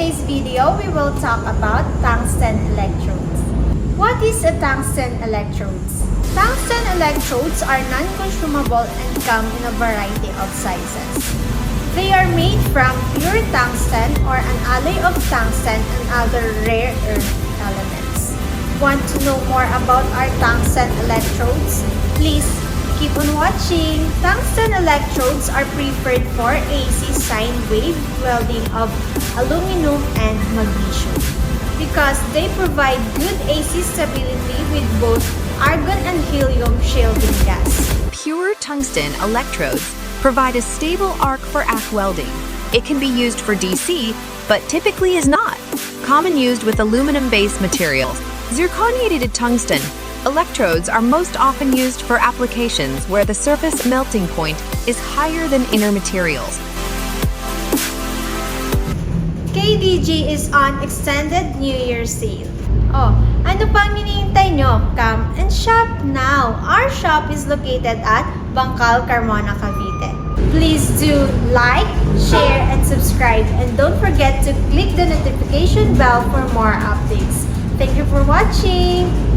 today's video, we will talk about tungsten electrodes. What is a tungsten electrodes? Tungsten electrodes are non-consumable and come in a variety of sizes. They are made from pure tungsten or an alloy of tungsten and other rare earth elements. Want to know more about our tungsten electrodes? Please keep on watching. Tungsten electrodes are preferred for AC sine wave welding of aluminum and magnesium because they provide good AC stability with both argon and helium shielding gas. Pure tungsten electrodes provide a stable arc for arc welding. It can be used for DC, but typically is not. Common used with aluminum-based materials. Zirconiated tungsten electrodes are most often used for applications where the surface melting point is higher than inner materials. KDG is on extended New Year sale. Oh, ano pang hinihintay nyo? Come and shop now! Our shop is located at Bangkal, CARMONA, CAVITE. Please do like, share, and subscribe, and don't forget to click the notification bell for more updates. Thank you for watching!